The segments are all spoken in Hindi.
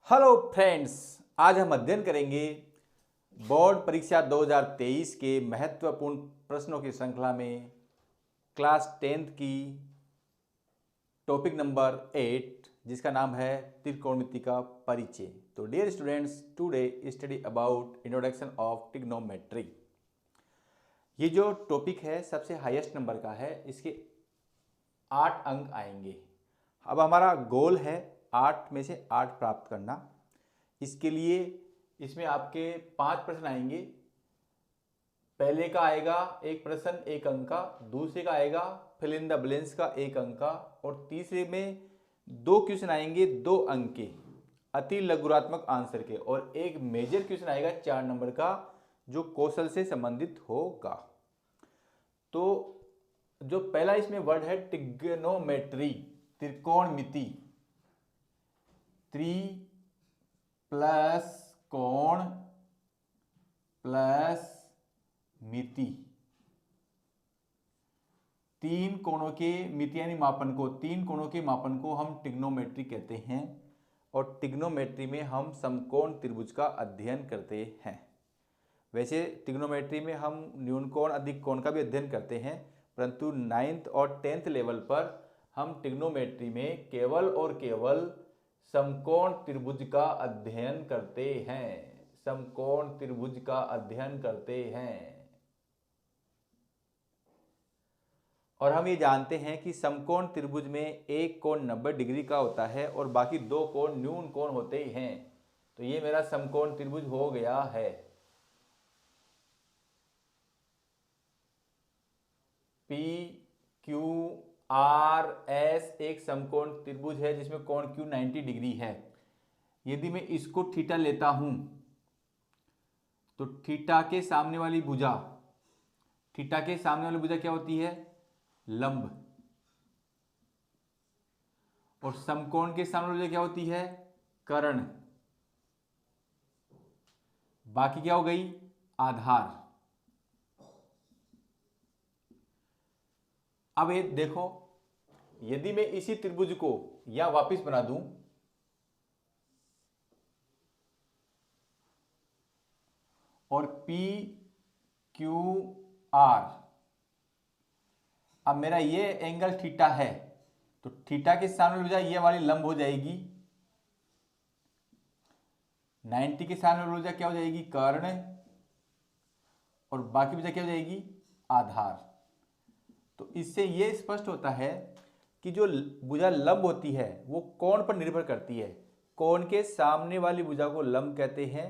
हेलो फ्रेंड्स, आज हम अध्ययन करेंगे बोर्ड परीक्षा 2023 के महत्वपूर्ण प्रश्नों की श्रृंखला में क्लास 10th की टॉपिक नंबर 8 जिसका नाम है त्रिकोणमिति का परिचय। तो dear students, today study about introduction of trigonometry. ये जो टॉपिक है सबसे हाईएस्ट नंबर का है, इसके 8 अंक आएंगे। अब हमारा गोल है 8 में से 8 प्राप्त करना। इसके लिए इसमें आपके 5 प्रश्न आएंगे। पहले का आएगा एक प्रश्न 1 अंक का, दूसरे का आएगा फिल इन द ब्लैंक्स का 1 अंक का, और तीसरे में 2 क्वेश्चन आएंगे 2 अंक के अति लघुरात्मक आंसर के, और एक मेजर क्वेश्चन आएगा 4 नंबर का जो कौशल से संबंधित होगा। तो जो पहला इसमें वर्ड है ट्रिग्नोमेट्री, त्रिकोणमिति। त्रि प्लस कोण प्लस मिति, 3 कोणों के मिति यानी मापन को, 3 कोणों के मापन को हम ट्रिग्नोमेट्री कहते हैं। और ट्रिग्नोमेट्री में हम समकोण त्रिभुज का अध्ययन करते हैं। वैसे ट्रिग्नोमेट्री में हम न्यूनकोण अधिक कोण का भी अध्ययन करते हैं, परंतु 9th और 10th लेवल पर हम ट्रिग्नोमेट्री में केवल और केवल समकोण त्रिभुज का अध्ययन करते हैं। समकोण त्रिभुज का अध्ययन करते हैं। और हम ये जानते हैं कि समकोण त्रिभुज में एक कोण 90 डिग्री का होता है और बाकी 2 कोण न्यून कोण होते हैं। तो ये मेरा समकोण त्रिभुज हो गया है। पी क्यू आर एस एक समकोण त्रिभुज है जिसमें कोण क्यू 90 डिग्री है। यदि मैं इसको थीटा लेता हूं तो थीटा के सामने वाली भुजा, थीटा के सामने वाली भुजा क्या होती है? लंब। और समकोण के सामने वाली भुजा क्या होती है? कर्ण। बाकी क्या हो गई? आधार। अब ये देखो, यदि मैं इसी त्रिभुज को या वापस बना दूं और पी क्यू आर, अब मेरा ये एंगल थीटा है, तो थीटा के सामने भुजा ये वाली लंब हो जाएगी, 90 के सामने भुजा क्या हो जाएगी? कर्ण। और बाकी भुजा क्या हो जाएगी? आधार। तो इससे ये स्पष्ट होता है कि जो भुजा लंब होती है वो कोण पर निर्भर करती है। कोण के सामने वाली भुजा को लंब कहते हैं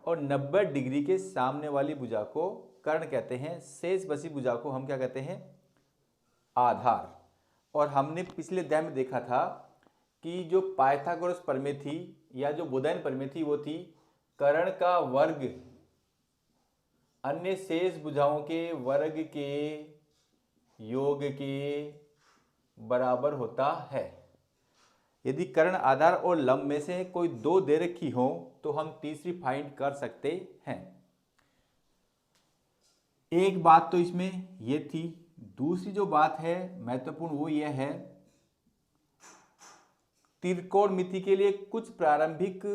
और 90 डिग्री के सामने वाली भुजा को कर्ण कहते हैं। शेष बची भुजा को हम क्या कहते हैं? आधार। और हमने पिछले अध्याय में देखा था कि जो पाइथागोरस प्रमेय थी या जो बोधायन प्रमेय थी वो थी कर्ण का वर्ग अन्य शेष भुजाओं के वर्ग के योग के बराबर होता है। यदि कर्ण, आधार और लंब में से कोई 2 दे रखी हो तो हम तीसरी फाइंड कर सकते हैं। एक बात तो इसमें ये थी। दूसरी जो बात है महत्वपूर्ण वो ये है, त्रिकोणमिति के लिए कुछ प्रारंभिक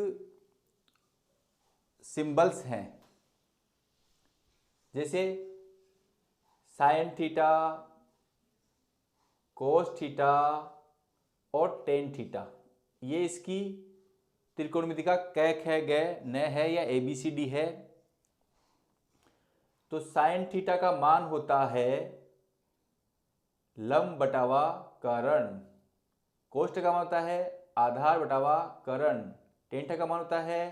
सिंबल्स हैं, जैसे साइन थीटा, कोस थीटा और टेन थीटा। ये इसकी त्रिकोणमिति का क ख ग न है या ABCD है। तो साइन थीटा का मान होता है लंब बटावा कर्ण, कोस थीटा का मान होता है आधार बटावा कर्ण, टेन थीटा का मान होता है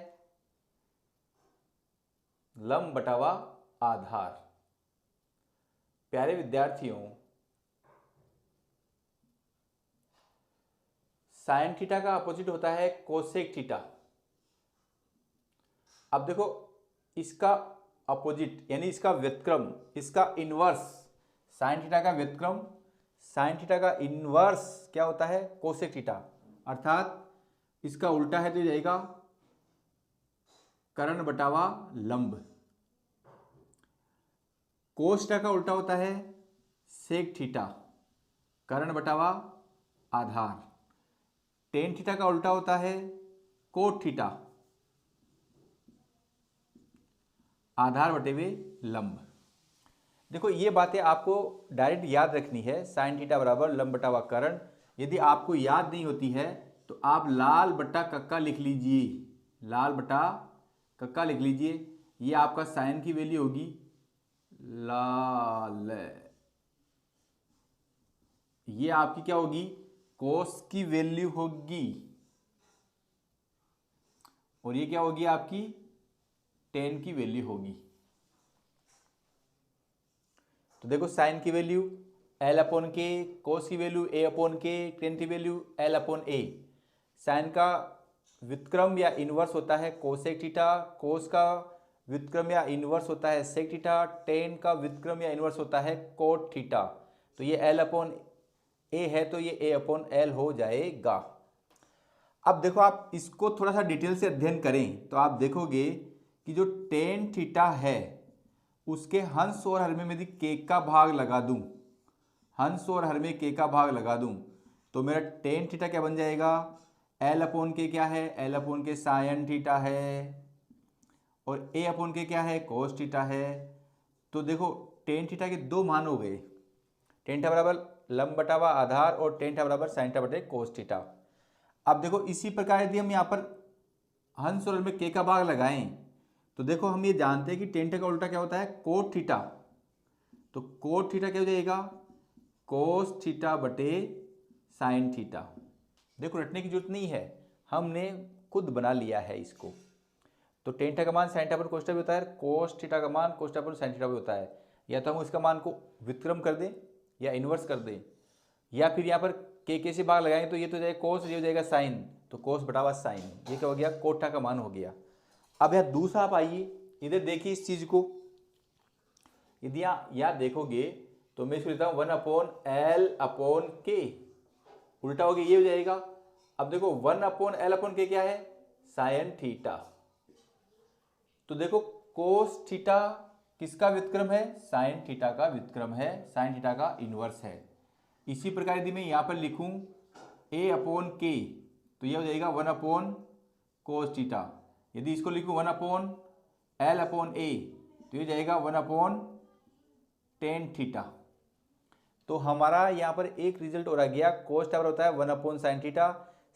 लंब बटावा आधार। प्यारे विद्यार्थियों, साइन थीटा का अपोजिट होता है कोसेक थीटा। अब देखो, इसका अपोजिट यानी इसका व्युत्क्रम, इसका इनवर्स, साइन थीटा का व्युत्क्रम, साइन थीटा का इनवर्स क्या होता है? Cosec theta. अर्थात इसका उल्टा है तो जाएगा कर्ण बटावा लंब। कोस थीटा का उल्टा होता है सेक थीटा, कर्ण बटावा आधार। टेन थीटा का उल्टा होता है कोट थीटा आधार बटे हुए लंब। देखो ये बातें आपको डायरेक्ट याद रखनी है, साइन थीटा बराबर लंब बटा हुआ कर्ण। यदि आपको याद नहीं होती है तो आप लाल बट्टा कक्का लिख लीजिए, लाल बटा कक्का लिख लीजिए। ये आपका साइन की वैल्यू होगी लाल, ये आपकी क्या होगी कोस की वैल्यू होगी, और ये क्या होगी आपकी टेन की वैल्यू होगी। तो देखो साइन की वैल्यू एल अपॉन के, कोस की वैल्यू ए अपॉन के, टेन की वैल्यू एल अपॉन ए। साइन का व्युत्क्रम या इनवर्स होता है कोसेक थीटा, कोस का व्युत्क्रम या इनवर्स होता है सेक थीटा, टेन का व्युत्क्रम या इनवर्स होता है कोट थीटा। तो ये एल अपॉन ए है तो ये ए अपॉन एल हो जाएगा। अब देखो आप इसको थोड़ा सा डिटेल से अध्ययन करें तो आप देखोगे कि जो टेन थीटा है उसके हंस और हर में यदि के का भाग लगा दूं, हंस और हर में के का भाग लगा दूं तो मेरा टेन थीटा क्या बन जाएगा, एल अपॉन के क्या है, एल अपॉन के साइन थीटा है, और ए अपॉन के क्या है कोस थीटा है। तो देखो टेन थीटा के दो मान हो गए, टेन थीटा बराबर लंब बटा हुआ आधार और टेन थीटा बराबर साइन थीटा बटे कोस थीटा। अब देखो इसी प्रकार यदि हम यहाँ पर हंस और हर में के का भाग लगाएं तो देखो हम ये जानते हैं कि टेन थीटा का उल्टा क्या होता है कोट थीटा। तो कोट थीटा क्या हो जाएगा कोस थीटा बटे साइन थीटा। देखो रटने की जरूरत नहीं है, हमने खुद बना लिया है इसको। तो टेन थीटा का मान साइन थीटा पर कोस थीटा भी होता है, कोस थीटा का मान कोस थीटा पर साइन थीटा भी होता है। या तो हम इसका मान को व्युत्क्रम कर दें या इनवर्स कर दें, या फिर यहाँ पर के से भाग लगाएंगे तो ये तो जाएगा कोस, ये हो जाएगा साइन, तो कोस बटा हुआ साइन, ये क्या हो गया कोट थीटा का मान हो गया। अब यहाँ दूसरा आप आइए इधर देखिए इस चीज को, यदि यहाँ देखोगे तो मैं इसको लिखता हूँ 1 अपॉन एल अपॉन के, उल्टा हो गया ये हो जाएगा। अब देखो 1 अपॉन एल अपॉन के क्या है साइन थीटा। तो देखो कोस थीटा किसका व्युत्क्रम है साइन थीटा का व्युत्क्रम है, साइन थीटा का इनवर्स है। इसी प्रकार यदि मैं यहां पर लिखूं ए अपॉन के तो यह हो जाएगा 1 अपॉन कोस थीटा। यदि इसको लिखूं 1 अपॉन एल अपॉन ए तो ये जाएगा 1 अपॉन टेन थीटा। तो हमारा यहाँ पर एक रिजल्ट और आ गया, कोस थीटा बराबर होता है 1 upon sine theta,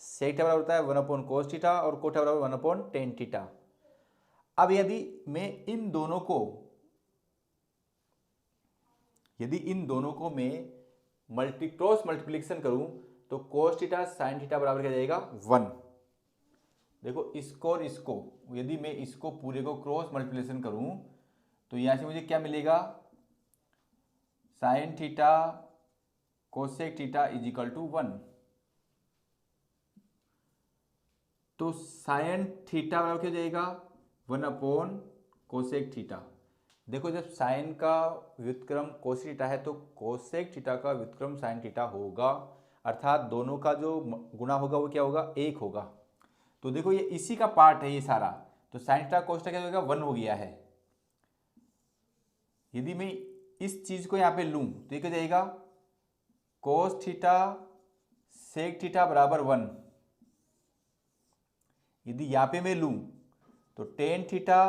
sec theta बराबर होता है 1 अपॉन कोस थीटा, और कोट थीटा बराबर 1 अपॉन टेन थीटा। अब यदि मैं इन दोनों को मैं क्रॉस मल्टीप्लिकेशन करूं तो कोस थीटा साइन थीटा बराबर क्या जाएगा 1। देखो इसको और इसको यदि मैं इसको पूरे को क्रॉस मल्टीप्लिकेशन करूं तो यहां से मुझे क्या मिलेगा sine theta cosec theta is equal to 1। तो साइन थीटा बराबर क्या हो जाएगा 1 अपॉन कोसेक थीटा। देखो जब साइन का व्युत्क्रम कोसेक थीटा है तो कोसेक थीटा का व्युत्क्रम साइन थीटा होगा, अर्थात दोनों का जो गुणा होगा वो क्या होगा 1 होगा। तो देखो ये इसी का पार्ट है ये सारा, तो साइन थीटा कोस थीटा क्या होगा 1 हो गया है। यदि मैं इस चीज को यहां पे लूं तो ये क्या जाएगा कोस थीटा सेक थीटा बराबर 1। यदि यहां पे मैं लूं तो टेन थीटा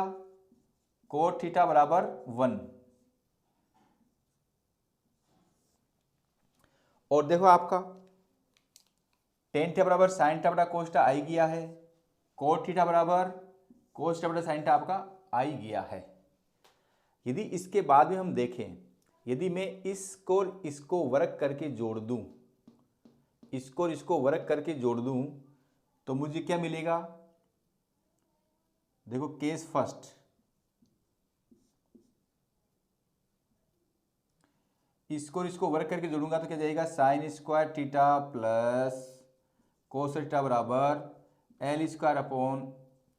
कोट थीटा बराबर 1। और देखो आपका टेन थीटा बराबर साइन थीटा बटा कोस थीटा आ ही गया है, कोट थीटा बराबर कोस थीटा बटा साइन थीटा आपका आ ही गया है। यदि इसके बाद में हम देखें, यदि मैं इसको और इसको वर्ग करके जोड़ दूं, इसको और इसको वर्ग करके जोड़ दूं तो मुझे क्या मिलेगा, देखो केस फर्स्ट, इसको और इसको वर्ग करके जोड़ूंगा तो क्या जाएगा sign square theta plus cos theta बराबर एल स्क्वायर अपॉन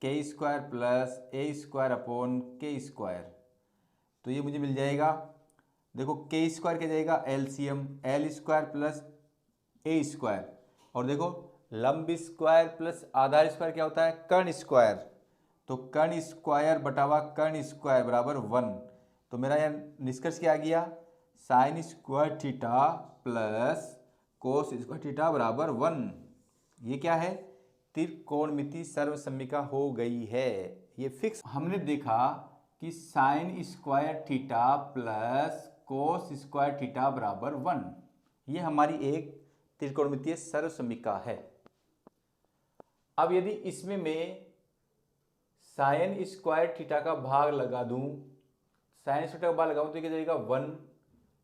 के स्क्वायर प्लस ए स्क्वायर अपॉन के स्क्वायर। तो ये मुझे मिल जाएगा, देखो के स्क्वायर क्या जाएगा एलसीएम एल स्क्वायर प्लस ए स्क्वायर, और देखो लंब स्क्वायर प्लस आधार स्क्वायर क्या होता है कर्ण स्क्वायर, तो कर्ण स्क्वायर बटावा कर्ण स्क्वायर बराबर 1। तो मेरा यह निष्कर्ष क्या आ गया sign square theta plus cos square theta बराबर 1। ये क्या है त्रिकोणमिति सर्वसम्मिका हो गई है, ये फिक्स। हमने देखा कि sign square theta plus cos square theta बराबर 1, ये हमारी एक त्रिकोणमितीय सर्वसम्मिका है। अब यदि इसमें मैं साइन स्क्वायर थीटा का भाग लगा दूं, साइन स्क्वायर का भाग लगाऊं तो क्या जाएगा 1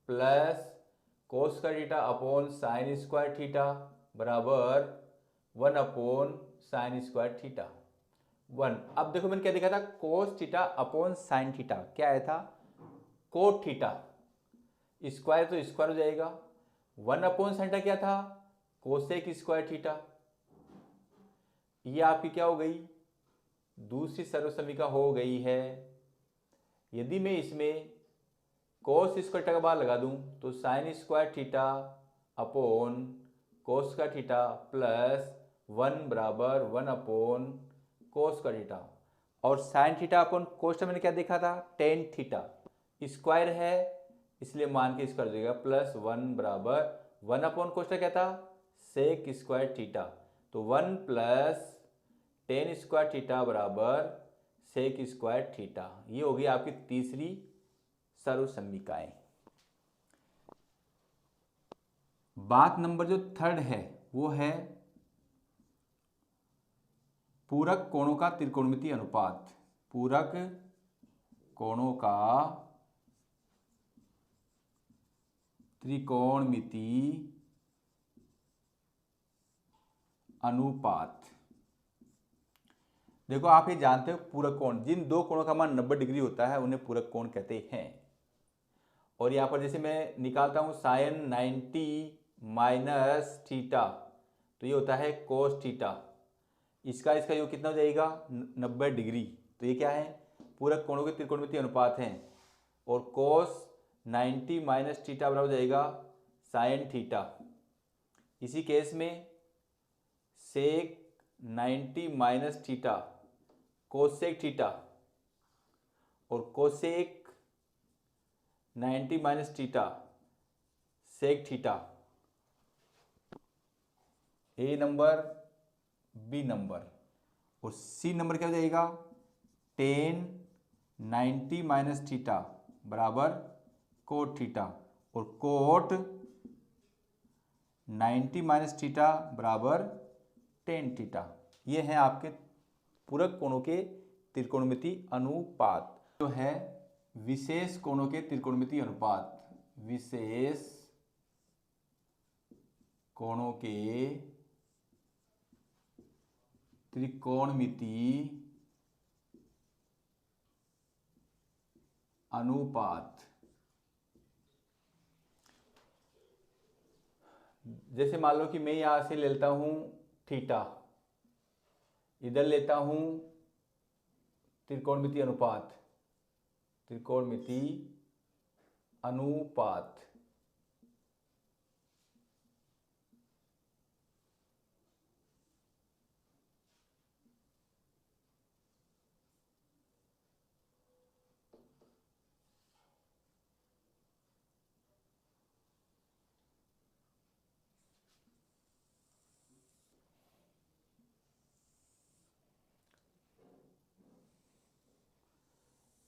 plus cos square theta upon sine square theta बराबर 1 अपॉन साइन स्क्वायर थीटा 1। अब देखो मैंने क्या देखा था, cos theta upon sine theta क्या आया था, कोट थीटा, स्क्वायर तो स्क्वायर हो जाएगा, 1 अपॉन साइन थीटा क्या था, कोसेक स्क्वायर थीटा। ये आपकी क्या हो गई, दूसरी सर्वसम्मिका हो गई है। यदि मैं इसमें कोस स्क्वायर थीटा का भाग लगा दूं तो साइन स्क्वायर थीटा अपॉन कोस स्क्वायर थीटा प्लस 1 बराबर 1 अपॉन कोस स्क्वायर थीटा, और sine theta upon cos theta मैंने क्या देखा था, टेन थीटा, स्क्वायर है इसलिए मान के स्क्वायर हो जाएगा, प्लस 1 बराबर 1 अपॉन कोस थीटा क्या था, सेक स्क्वायर थीटा, तो 1 प्लस टेन स्क्वायर थीटा बराबर सेक स्क्वायर थीटा। ये होगी आपकी तीसरी सर्वसम्मिकाएं। बात नंबर जो थर्ड है वो है पूरक कोणों का त्रिकोणमितीय अनुपात। पूरक कोणों का त्रिकोणमितीय अनुपात। देखो आप ये जानते हो पूरक कोण, जिन दो कोणों का मान 90 डिग्री होता है उन्हें पूरक कोण कहते हैं। और यहाँ पर जैसे मैं निकालता हूँ साइन 90 माइनस थीटा, तो ये होता है कोस थीटा, इसका योग कितना हो जाएगा 90 डिग्री, तो ये क्या है, पूरक कोणों के त्रिकोणमितीय अनुपात हैं। और कोस 90 माइनस थीटा बराबर हो जाएगा साइन थीटा। इसी केस में sec 90 minus theta cosec theta, और cosec 90 minus theta sec theta. A number, b number, और सी नंबर क्या हो जाएगा, टेन 90 माइनस थीटा बराबर कोट थीटा, और कोट 90 माइनस थीटा बराबर टेन थीटा। ये हैं आपके पूरक कोणों के त्रिकोणमितीय अनुपात। जो है विशेष कोणों के त्रिकोणमितीय अनुपात, विशेष कोणों के त्रिकोणमितीय अनुपात। जैसे मान लो कि मैं यहां से लेता हूं थीटा, इधर लेता हूं त्रिकोणमितीय अनुपात, त्रिकोणमितीय अनुपात।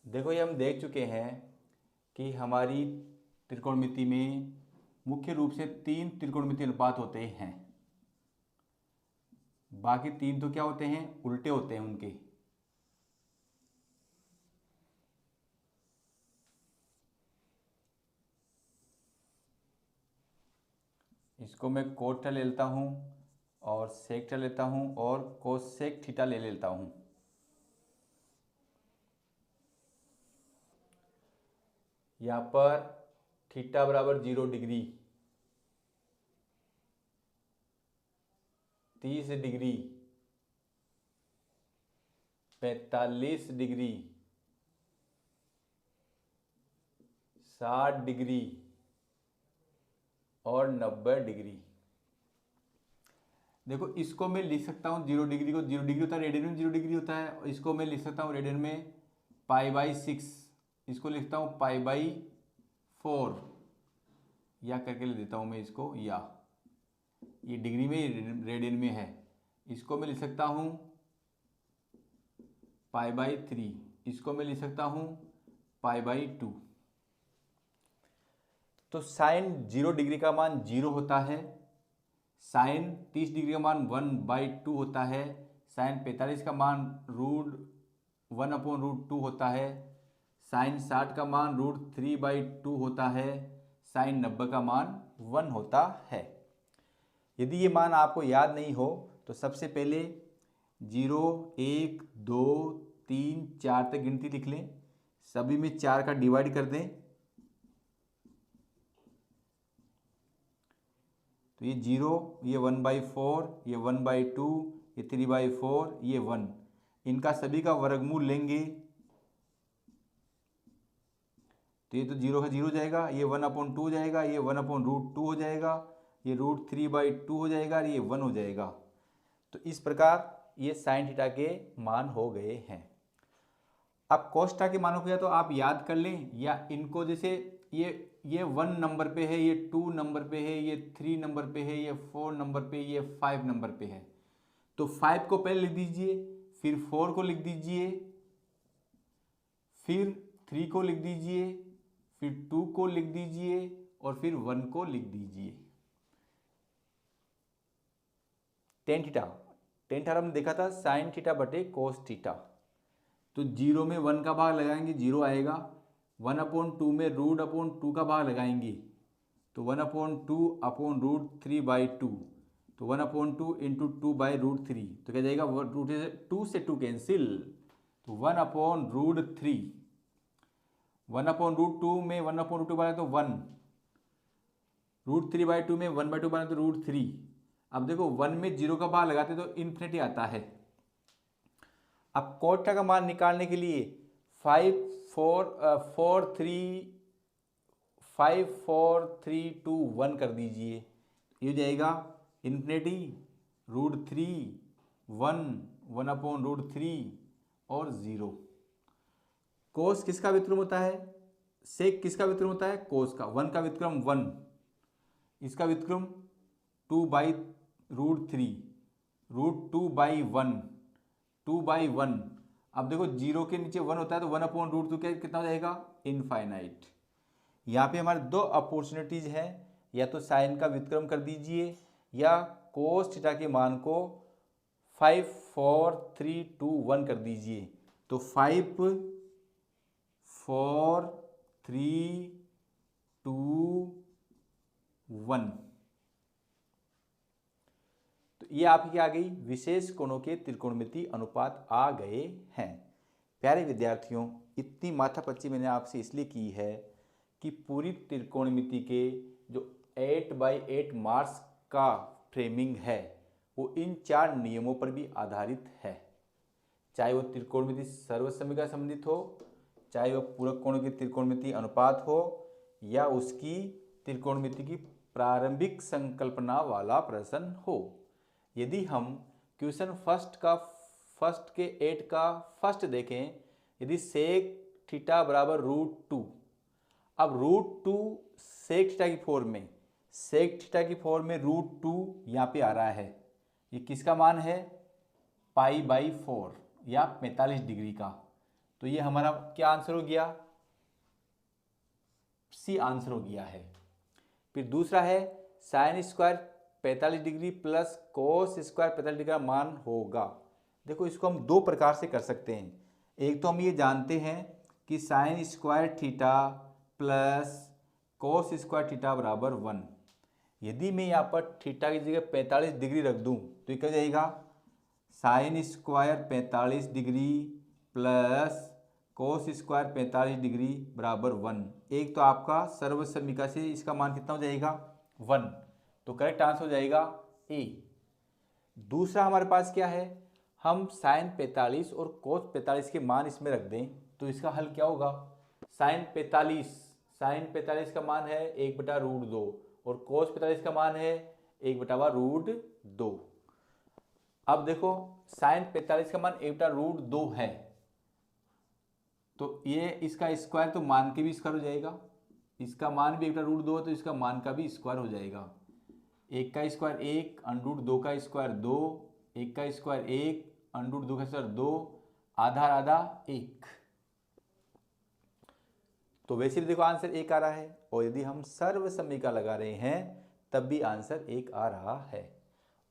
देखो ये हम देख चुके हैं कि हमारी त्रिकोणमिति में मुख्य रूप से 3 त्रिकोणमितीय अनुपात होते हैं, बाकी 3 तो क्या होते हैं, उल्टे होते हैं उनके। इसको मैं कोट थीटा ले लेता हूं और सेक थीटा लेता हूं और कोसेक थीटा ले लेता हूं। यहां पर थीटा बराबर 0 डिग्री, 30 डिग्री, 45 डिग्री, 60 डिग्री और 90 डिग्री। देखो इसको मैं लिख सकता हूँ 0 डिग्री को, 0 डिग्री होता है रेडियन में, 0 डिग्री होता है, और इसको मैं लिख सकता हूँ रेडियन में π/6, इसको लिखता हूँ π/4, या करके ले देता हूँ मैं इसको, या ये डिग्री में रेडियन में है, इसको मैं लिख सकता हूँ π/3, इसको मैं लिख सकता हूँ π/2। तो साइन 0 डिग्री का मान 0 होता है, साइन 30 डिग्री का मान 1/2 होता है, साइन 45 का मान √1/√2 होता है, साइन 60 का मान √3/2 होता है, साइन 90 का मान 1 होता है। यदि ये मान आपको याद नहीं हो तो सबसे पहले 0, 1, 2, 3, 4 तक गिनती लिख लें, सभी में 4 का डिवाइड कर दें, तो ये 0, ये 1/4, ये 1/2, ये 3/4, ये 1, इनका सभी का वर्गमूल लेंगे तो ये तो 0 का 0 हो जाएगा, ये 1/2 हो जाएगा, ये 1/√2 हो जाएगा, ये √3/2 हो जाएगा, ये 1 हो जाएगा। तो इस प्रकार ये साइन थीटा के मान हो गए हैं। अब cos थीटा के मानों को या तो आप याद कर लें, या इनको जैसे ये 1 नंबर पे है, ये 2 नंबर पे है, ये 3 नंबर पे है, ये 4 नंबर पे, ये 5 नंबर पे है, तो 5 को पहले लिख दीजिए, फिर 4 को लिख दीजिए, फिर 3 को लिख दीजिए, फिर 2 को लिख दीजिए और फिर 1 को लिख दीजिए। टेन थीटा हमने देखा था साइन थीटा बटे कोस थीटा, तो 0 में 1 का भाग लगाएंगे 0 आएगा, 1/2 में √2 का भाग लगाएंगे तो 1/2/√3/2, तो 1/2 × 2/√3, तो क्या जाएगा 2 से 2 कैंसिल, तो 1/√3, 1/√2 में 1/√2 बना तो 1, √3/2 में 1/2 बना तो √3। अब देखो 1 में 0 का भाग लगाते तो इन्फिनिटी आता है। अब cos थीटा का मान निकालने के लिए 5 4 3 2 1 कर दीजिए, ये हो जाएगा इन्फिनिटी √3 1 1/√3 और 0। कोस किसका व्युत्क्रम होता है, सेक किसका व्युत्क्रम होता है, कोस का। 1 का व्युत्क्रम 1, इसका व्युत्क्रम 2/√3, √2/1, 2/1। अब देखो 0 के नीचे 1 होता है तो 1/√2 कितना हो जाएगा, इनफाइनाइट। यहाँ पे हमारे दो अपॉर्चुनिटीज हैं, या तो साइन का व्युत्क्रम कर दीजिए या कोस थीटा के मान को 5 4 3 2 1 कर दीजिए, तो 5 4 3 2 1, तो ये आपकी आ गई विशेष कोणों के त्रिकोणमितीय अनुपात आ गए हैं। प्यारे विद्यार्थियों, इतनी माथापच्ची मैंने आपसे इसलिए की है कि पूरी त्रिकोणमिति के जो 8x8 मार्क्स का फ्रेमिंग है वो इन 4 नियमों पर भी आधारित है, चाहे वो त्रिकोणमिति सर्वसम्मिका संबंधित हो, चाहे वो पूरक कोणों की त्रिकोणमिति अनुपात हो, या उसकी त्रिकोणमिति की प्रारंभिक संकल्पना वाला प्रश्न हो। यदि हम क्वेश्चन फर्स्ट के 8 का फर्स्ट देखें, यदि सेक थीटा बराबर √2, अब √2 सेक थीटा की फॉर्म में, सेक थीटा की फॉर्म में √2 यहाँ पे आ रहा है, ये किसका मान है, π/4 या 45 डिग्री का, तो ये हमारा क्या आंसर हो गया, सी आंसर हो गया है। फिर दूसरा है sine square 45 degree plus cos square 45 degree का मान होगा। देखो इसको हम दो प्रकार से कर सकते हैं, एक तो हम ये जानते हैं कि sign square theta plus cos square theta बराबर 1। यदि मैं यहाँ पर थीटा की जगह 45 डिग्री रख दूँ तो ये क्या जाएगा, sine square 45 degree plus cos square 45 degree बराबर 1। एक तो आपका सर्वसम्मिका से इसका मान कितना हो जाएगा, 1, तो करेक्ट आंसर हो जाएगा ए। दूसरा हमारे पास क्या है, हम साइन 45 और कोस 45 के मान इसमें रख दें तो इसका हल क्या होगा, साइन 45 का मान है 1/√2 और कोस 45 का मान है 1/√2। अब देखो साइन 45 का मान 1/√2 है, तो ये इसका स्क्वायर तो मान के भी स्क्वायर हो जाएगा, इसका मान भी 1/√2 है तो इसका मान का भी स्क्वायर हो जाएगा। 1 का स्क्वायर 1, √2 का स्क्वायर 2, 1 का स्क्वायर 1, अंडर रूट 2 का स्क्वायर 2, आधा आधा 1। तो वैसे भी देखो आंसर 1 आ रहा है, और यदि हम सर्व समीकरण लगा रहे हैं तब भी आंसर 1 आ रहा है।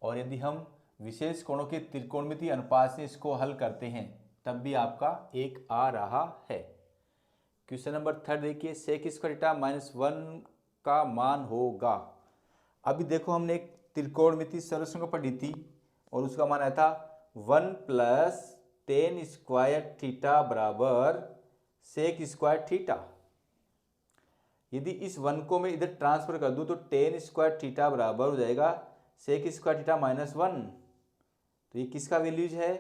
और यदि हम विशेष कोणों के त्रिकोणमितीय अनुपात से इसको हल करते हैं तब भी आपका 1 आ रहा है। क्वेश्चन नंबर 3 देखिए, सेक स्क्वायर थीटा -1 का मान होगा। अभी देखो हमने एक त्रिकोणमितीय संरचना को पढ़ी थी और उसका मान आया था 1 + tan स्क्वायर थीटा बराबर सेक स्क्वायर थीटा। यदि इस 1 को मैं इधर ट्रांसफर कर दूं तो tan स्क्वायर थीटा बराबर हो जाएगा सेक स्क्वायर थीटा -1। तो ये किसका वैल्यूज है?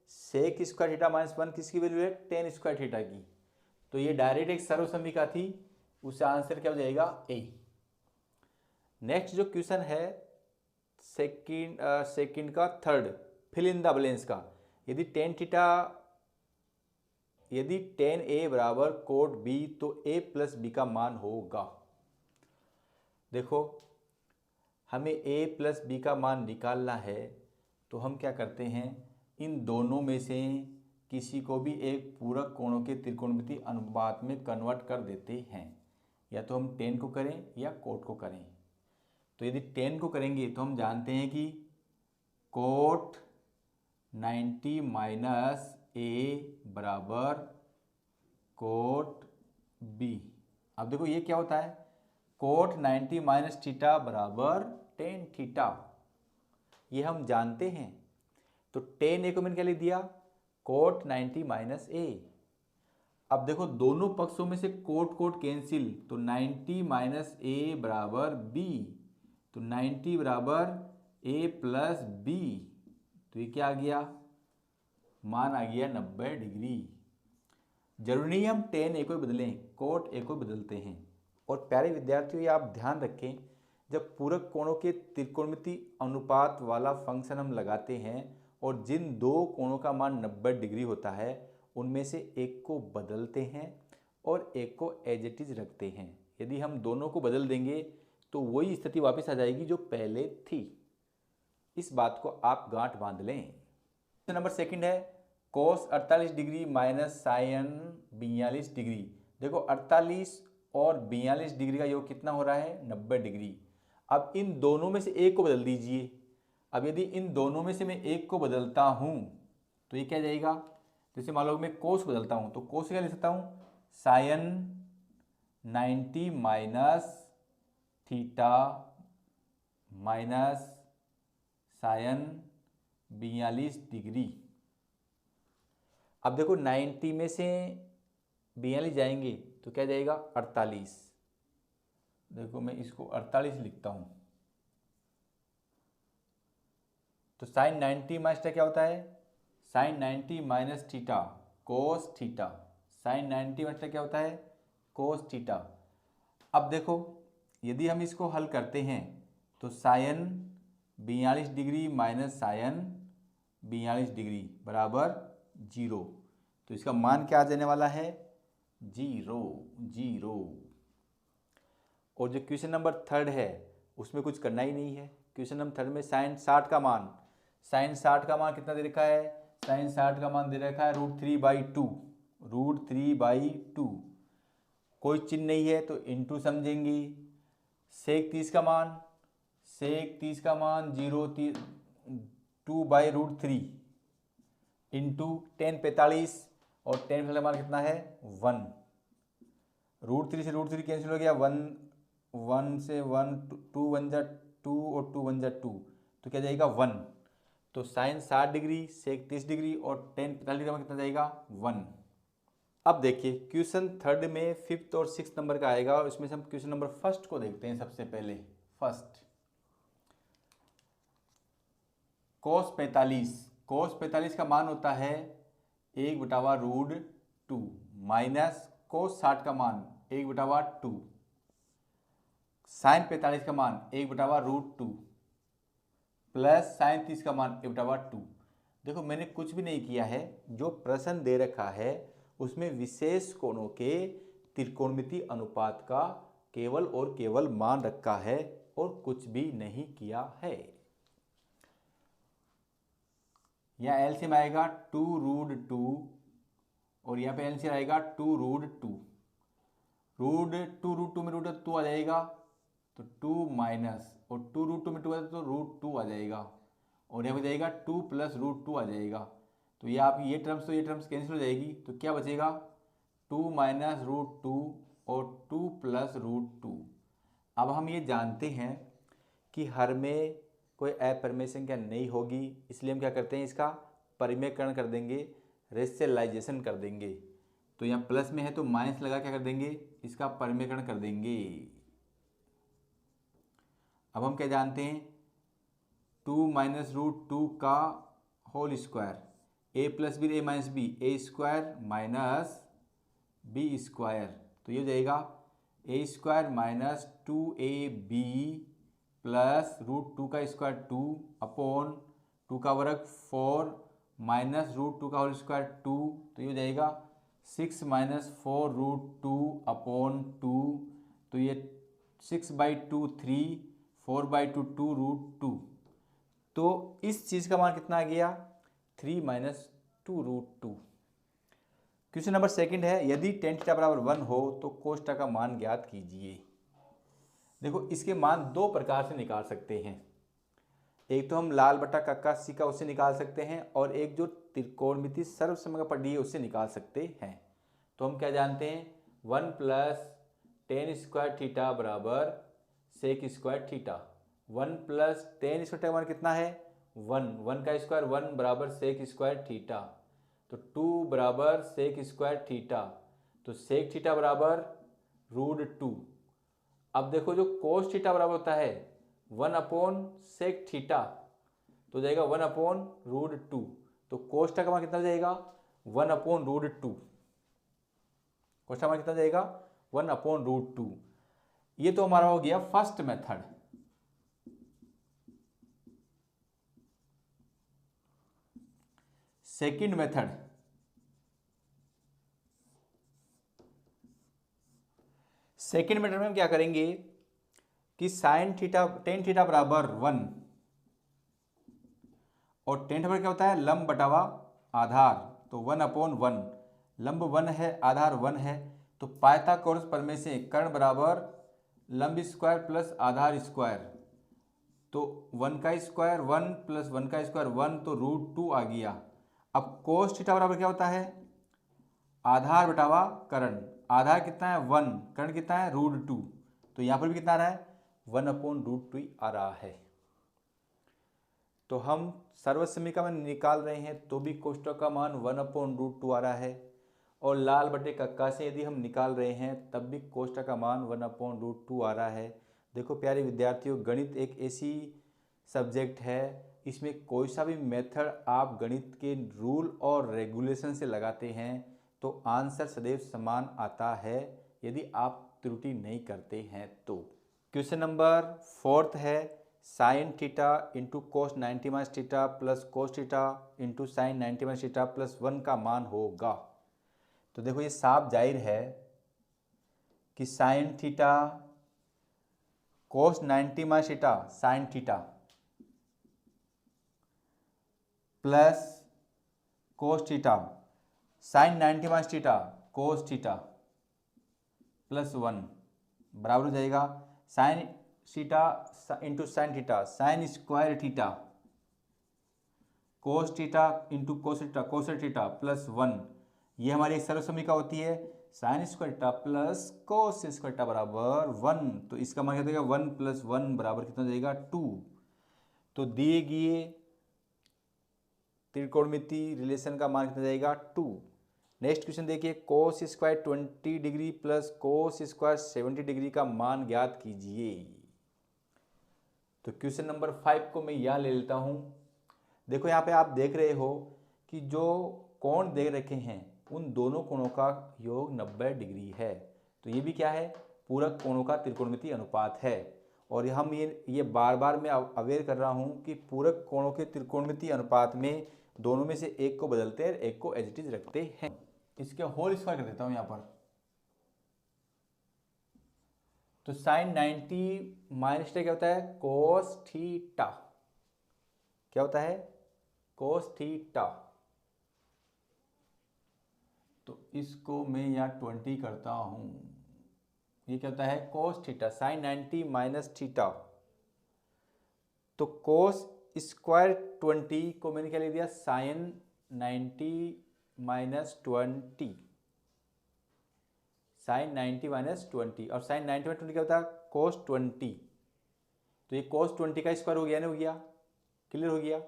सेक स्क्वायर थीटा -1 किसकी वैल्यू है? tan स्क्वायर थीटा की। तो ये डायरेक्ट एक सर्व समीकरण थी, उससे आंसर क्या हो जाएगा? ए। नेक्स्ट जो क्वेश्चन है सेकंड का third, fill in the blanks का। यदि tan A बराबर कोट B तो A + B का मान होगा। देखो हमें A + B का मान निकालना है तो हम क्या करते हैं, इन दोनों में से किसी को भी एक पूरक कोणों के त्रिकोणमितीय अनुपात में कन्वर्ट कर देते हैं। या तो हम tan को करें या कोट को करें। तो यदि tan को करेंगे तो हम जानते हैं कि कोट 90 - A बराबर कोट B। अब देखो ये क्या होता है, कोट 90 - थीटा बराबर tan थीटा, ये हम जानते हैं। तो tan A को मैंने क्या लिख दिया? Cot 90 - A। अब देखो दोनों पक्षों में से कोट कोट कैंसिल, तो 90 - A बराबर B। तो 90 बराबर A + B। तो ये क्या आ गया? मान आ गया 90 डिग्री। जरूरी नहीं हम tan A को बदलें, कोट A को बदलते हैं। और प्यारे विद्यार्थियों ये आप ध्यान रखें, जब पूरक कोणों के त्रिकोणमितीय अनुपात वाला फंक्शन हम लगाते हैं और जिन दो कोणों का मान 90 डिग्री होता है उनमें से एक को बदलते हैं और एक को एज इट इज रखते हैं। यदि हम दोनों को बदल देंगे तो वही स्थिति वापस आ जाएगी जो पहले थी। इस बात को आप गांठ बांध लें। नंबर सेकंड है कोस 48 डिग्री माइनस साइन 42 डिग्री। देखो 48 और 42 डिग्री का योग कितना हो रहा है? 90 डिग्री। अब इन दोनों में से एक को बदल दीजिए। अब यदि इन दोनों में से मैं एक को बदलता हूं तो ये क्या जाएगा? जैसे मान लो मैं कोस बदलता हूं तो कोस क्या लिख सकता हूं? Sine 90 minus theta minus sine 42 degree. अब देखो 90 में से 42 जाएंगे तो क्या जाएगा? 48। देखो मैं इसको 48 लिखता हूं। तो साइन 90 माइनस क्या होता है? Sine 90 minus theta cos theta. Sine 90 minus क्या होता है? Cos theta. अब देखो यदि हम इसको हल करते हैं तो sine 42 degree minus sine 42 degree बराबर 0। तो इसका मान क्या आ जाने वाला है? 0 0। और जो क्वेश्चन नंबर थर्ड है उसमें कुछ करना ही नहीं है। क्वेश्चन नंबर थर्ड में साइन 60 का मान, साइन 60 का मान कितना दे रखा है? साइन 60 का मान दे रखा है √3/2। √3/2 कोई चिन्ह नहीं है तो इनटू समझेंगे। सेक 30 का मान, सेक 30 का मान 2/√3 इंटू tan 45 और tan 45 का मान कितना है? 1। √3 से √3 कैंसिल हो गया, 1 से 1 2 1 जा 2 और 2 1 जा 2, तो क्या जाएगा? 1। तो साइन 60 डिग्री सेक 30 डिग्री और tan 45 का मान कितना जाएगा? 1। अब देखिए क्वेश्चन थर्ड में 5th और 6th नंबर का आएगा और इसमें से हम क्वेश्चन नंबर फर्स्ट को देखते हैं। सबसे पहले फर्स्ट कोस 45 का मान होता है 1/√2 माइनस कोस 60 का मान 1/2 साइन 45 का मान 1/√2 प्लस साइन 30 का मान 1/2। देखो मैंने कुछ भी नहीं किया है, जो प्रश्न दे रखा है उसमें विशेष कोणों के त्रिकोणमितीय अनुपात का केवल और केवल मान रखा है और कुछ भी नहीं किया है। यहाँ एलसीएम आएगा 2√2 और यहाँ पे एलसीएम आएगा 2√2। रूट टू में √2 आ जाएगा तो 2 माइनस, और 2√2 में 2 आ तो √2 आ जाएगा, और यहाँ पे जाएगा 2 प्लस √2 आ जाएगा। तो ये आप ये टर्म्स कैंसिल हो जाएगी, तो क्या बचेगा 2 माइनस √2 और 2 प्लस √2। अब हम ये जानते हैं कि हर में कोई अपरिमेय संख्या नहीं होगी, इसलिए हम क्या करते हैं, इसका परिमेयकरण कर देंगे, रेशनलाइजेशन कर देंगे। तो यहाँ प्लस में है तो माइनस लगा क्या कर देंगे, इसका परिमेयकरण कर देंगे। अब हम क्या जानते हैं, 2 माइनस √2 का होल स्क्वायर, ए प्लस बी ए माइनस बी, ए स्क्वायर माइनस बी स्क्वायर, तो ये हो जाएगा ए स्क्वायर माइनस 2ab प्लस √2 का स्क्वायर 2 अपॉन 2 का वर्ग 4 माइनस √2 का होल स्क्वायर 2, तो ये हो जाएगा 6 माइनस 4√2 अपॉन 2, तो ये 6/2 3, 4/2 2√2। तो इस चीज़ का मान कितना आ गया, 3 माइनस 2√2। क्वेश्चन नंबर सेकंड है, यदि tan थीटा बराबर 1 हो तो cos थीटा का मान ज्ञात कीजिए। देखो इसके मान दो प्रकार से निकाल सकते हैं, एक तो हम लाल बटा कक्का सीका उससे निकाल सकते हैं, और एक जो त्रिकोणमिति सर्वसमग्र डी है उससे निकाल सकते हैं। तो हम क्या जानते हैं, 1 प्लस tan स्क्वायर थीटा बराबर sec square theta. 1 plus tan square theta का मान कितना है, 1 का स्क्वायर 1 बराबर सेक स्क्वायर थीटा, तो 2 बराबर सेक स्क्वायर थीटा, तो सेक थीटा बराबर √2। अब देखो जो कोस थीटा बराबर होता है 1 अपॉन सेक थीटा, तो जाएगा 1 अपॉन √2, तो कोस थीटा का मान कितना जाएगा, 1 अपॉन √2। कोस थीटा का मान कितना जाएगा, 1 अपॉन √2। ये तो हमारा हो गया first method. Second method, second method में हम क्या करेंगे कि साइन थीटा tan थीटा बराबर 1, और tan थीटा क्या होता है, लंब बटावा आधार, तो 1 अपॉन 1, लंब 1 है आधार 1 है, तो पाइथागोरस प्रमेय से कर्ण बराबर लंब स्क्वायर प्लस आधार स्क्वायर, तो 1 का स्क्वायर 1 प्लस 1 का स्क्वायर 1, तो √2 आ गया। अब कोस थीटा बराबर क्या होता है, आधार बटावा कर्ण, आधार कितना है 1, कर्ण कितना है √2, तो यहाँ पर भी कितना आ रहा है 1 अपॉन √2 आ रहा है। तो हम सर्वसमीका में निकाल रहे हैं तो भी कोष्ठक का मान 1 अपॉन √2 आ रहा है, और लाल बटे कक्का से यदि हम निकाल रहे हैं तब भी कोष्ठक का मान 1 अपॉन √2 आ रहा है। देखो प्यारे विद्यार्थियों, गणित एक ऐसी सब्जेक्ट है, इसमें कोई सा भी मेथड आप गणित के रूल और रेगुलेशन से लगाते हैं तो आंसर सदैव समान आता है, यदि आप त्रुटि नहीं करते हैं तो। क्वेश्चन नंबर फोर्थ है, sine theta into cos 90 minus theta plus cos theta into sine 90 minus theta plus 1 का मान होगा। तो देखो ये साफ जाहिर है कि sine theta cos 90 minus theta sine theta plus cos theta sine 90 minus theta cos theta plus 1 बराबर हो जाएगा sine theta into sine theta sine square theta cos theta into cos theta plus 1। ये हमारी एक सर्वसमीका होती है, sign square theta plus cos square theta बराबर 1, तो इसका मान क्या देगा 1 प्लस 1 बराबर कितना हो जाएगा 2। तो दिए गए त्रिकोणमिति रिलेशन का मान कितना जाएगा 2। नेक्स्ट क्वेश्चन देखिए, cos square 20 degree plus cos square 70 degree का मान ज्ञात कीजिए। तो क्वेश्चन नंबर 5 को मैं यहाँ ले लेता हूँ। देखो यहाँ पे आप देख रहे हो कि जो कोण दे रखे हैं उन दोनों कोणों का योग 90 डिग्री है, तो ये भी क्या है, पूरक कोणों का त्रिकोणमिति अनुपात है। और हम ये बार बार मैं अवेयर कर रहा हूँ कि पूरक कोणों के त्रिकोणमिति अनुपात में दोनों में से एक को बदलते हैं, एक को एज इट इज रखते हैं। इसके होल स्क्वायर कर देता हूँ यहाँ पर, तो साइन 90 माइनस क्या होता है कोस थीटा, क्या होता है कोस थीटा, तो इसको मैं यहाँ 20 करता हूँ, ये क्या होता है cos theta, sine 90 minus theta. तो कोस स्क्वायर 20 को मैंने क्या लिख दिया, साइन 90 माइनस 20, साइन 90 माइनस 20, और साइन 90 माइनस 20 क्या होता है कोस 20। तो ये कोस 20 का स्क्वायर हो गया ना, हो गया, क्लियर हो गया।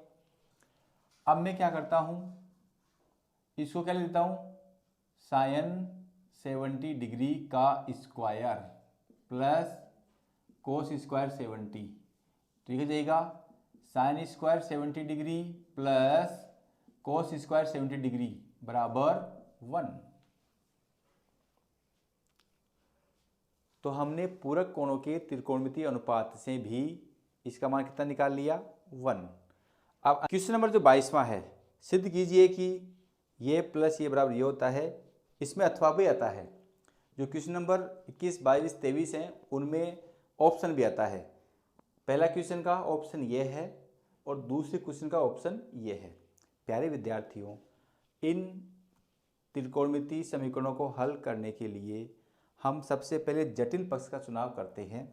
अब मैं क्या करता हूँ, इसको क्या लिख देता हूँ, साइन 70 डिग्री का स्क्वायर प्लस कोस स्क्वायर 70, तो ये जाएगा sine square 70 degree plus cos square 70 degree बराबर 1। तो हमने पूरक कोणों के त्रिकोणमितीय अनुपात से भी इसका मान कितना निकाल लिया, 1। अब क्वेश्चन नंबर जो 22वां है, सिद्ध कीजिए कि ये प्लस ये बराबर ये होता है। इसमें अथवा भी आता है। जो क्वेश्चन नंबर 21, 22, 23 हैं उनमें ऑप्शन भी आता है। पहला क्वेश्चन का ऑप्शन ये है और दूसरे क्वेश्चन का ऑप्शन ये है। प्यारे विद्यार्थियों, इन त्रिकोणमितीय समीकरणों को हल करने के लिए हम सबसे पहले जटिल पक्ष का चुनाव करते हैं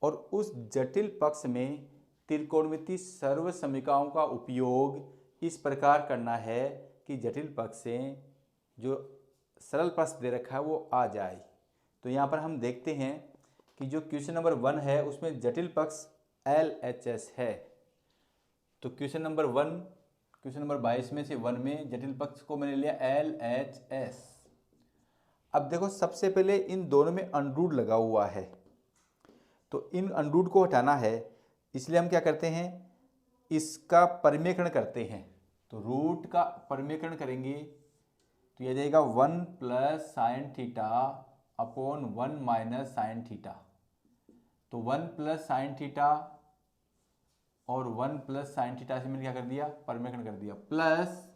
और उस जटिल पक्ष में त्रिकोणमितीय सर्व समीकरणों का उपयोग इस प्रकार करना है कि जटिल पक्ष से जो सरल पक्ष दे रखा है वो आ जाए। तो यहाँ पर हम देखते हैं कि जो क्वेश्चन नंबर 1 है उसमें जटिल पक्ष LHS है। तो क्वेश्चन नंबर 22 में से 1 में जटिल पक्ष को मैंने लिया LHS। अब देखो सबसे पहले इन दोनों में अंडरूट लगा हुआ है, तो इन अंडरूट को हटाना है, इसलिए हम क्या करते हैं, इसका परिमेयकरण करते हैं। तो रूट का परिमेयकरण करेंगे तो यह जाएगा 1 plus sine theta upon 1 minus sine theta. तो 1 प्लस साइन थीटा और 1 प्लस साइन थीटा से मैंने क्या कर दिया, परिमेयकरण कर दिया, प्लस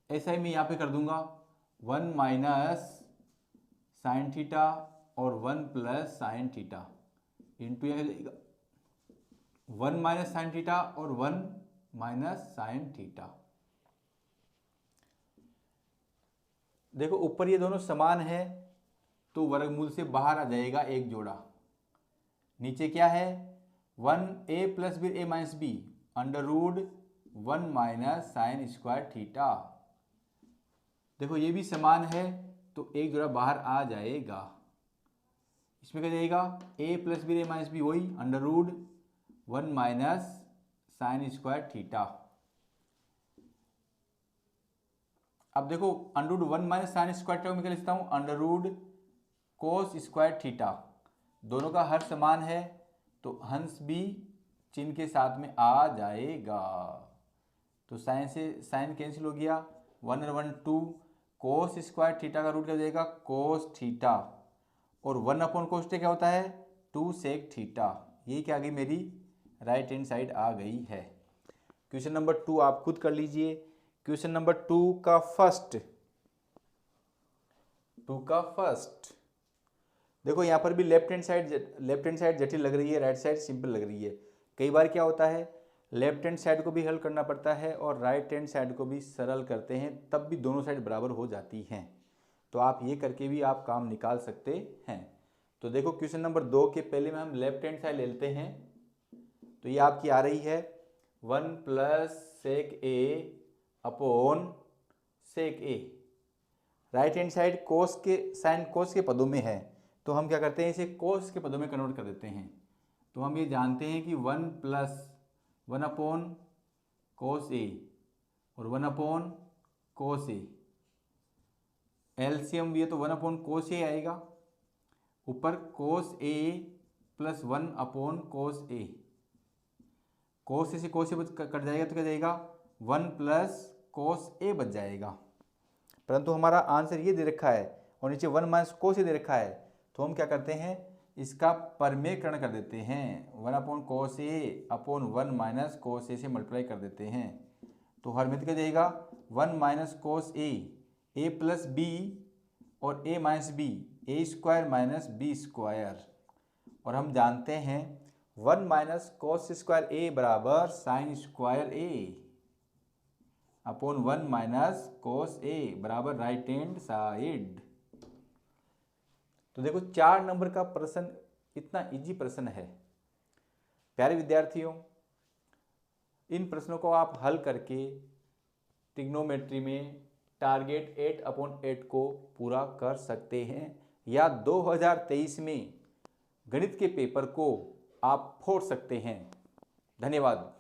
ऐसा ही मैं यहाँ पे कर दूंगा 1 माइनस साइन थीटा और 1 प्लस साइन थीटा इंटू यह जाएगा 1 माइनस साइन थीटा और 1 माइनस साइन थीटा। देखो ऊपर ये दोनों समान है तो वर्गमूल से बाहर आ जाएगा एक जोड़ा। नीचे क्या है 1a plus b a minus b under root 1 minus sine square theta. देखो ये भी समान है तो एक जोड़ा बाहर आ जाएगा। इसमें क्या जाएगा a plus b a minus b वही under root 1 minus sine square theta. अब देखो under root 1 minus sine square theta में क्या लिखता हूँ, under root cos square theta. दोनों का हर समान है तो हंस भी चिन्ह के साथ में आ जाएगा। तो साइन से साइन कैंसिल हो गया, 1 और 1 2, कोस स्क्वायर थीटा का रूट क्या हो जाएगा कोस थीटा, और 1 अपॉन कोस थीटा क्या होता है 2 सेक थीटा। ये क्या आ गई मेरी राइट हैंड साइड आ गई है। क्वेश्चन नंबर 2 आप खुद कर लीजिए। क्वेश्चन नंबर 2 का फर्स्ट देखो यहाँ पर भी लेफ्ट हैंड साइड जटिल लग रही है, राइट साइड सिंपल लग रही है। कई बार क्या होता है लेफ्ट हैंड साइड को भी हल करना पड़ता है और राइट हैंड साइड को भी सरल करते हैं, तब भी दोनों साइड बराबर हो जाती हैं। तो आप ये करके भी आप काम निकाल सकते हैं। तो देखो क्वेश्चन नंबर 2 के पहले में हम लेफ्ट हैंड साइड ले लेते हैं। तो ये आपकी आ रही है 1 प्लस सेक ए अपॉन सेक ए। राइट हैंड साइड कोस के साइन कोस के पदों में है तो हम क्या करते हैं इसे कोस के पदों में कन्वर्ट कर देते हैं। तो हम ये जानते हैं कि 1 प्लस 1 अपॉन कोस ए और 1 अपॉन कोस ए, एलसीएम भी है तो 1 अपॉन कोस ए आएगा, ऊपर कोस ए प्लस 1 अपॉन कोस ए, कोस ए से कोस ए कट जाएगा तो क्या जाएगा 1 प्लस कोस ए बच जाएगा। परंतु हमारा आंसर ये दे रखा है और नीचे 1 माइनस कोस ए दे रखा है, तो हम क्या करते हैं इसका परिमेयकरण कर देते हैं, 1 अपॉन कोस ए अपॉन 1 माइनस कोस ए से मल्टीप्लाई कर देते हैं। तो हर में क्या जाएगा 1 माइनस कोस ए प्लस बी और ए माइनस बी, ए स्क्वायर माइनस बी स्क्वायर, और हम जानते हैं 1 माइनस कोस स्क्वायर ए बराबर साइन स्क्वायर ए। अपॉन 1 माइनस कोस ए बराबर राइट हैंड साइड। तो देखो 4 नंबर का प्रश्न इतना इजी प्रश्न है। प्यारे विद्यार्थियों, इन प्रश्नों को आप हल करके ट्रिग्नोमेट्री में टारगेट 8/8 को पूरा कर सकते हैं या 2023 में गणित के पेपर को आप फोड़ सकते हैं। धन्यवाद।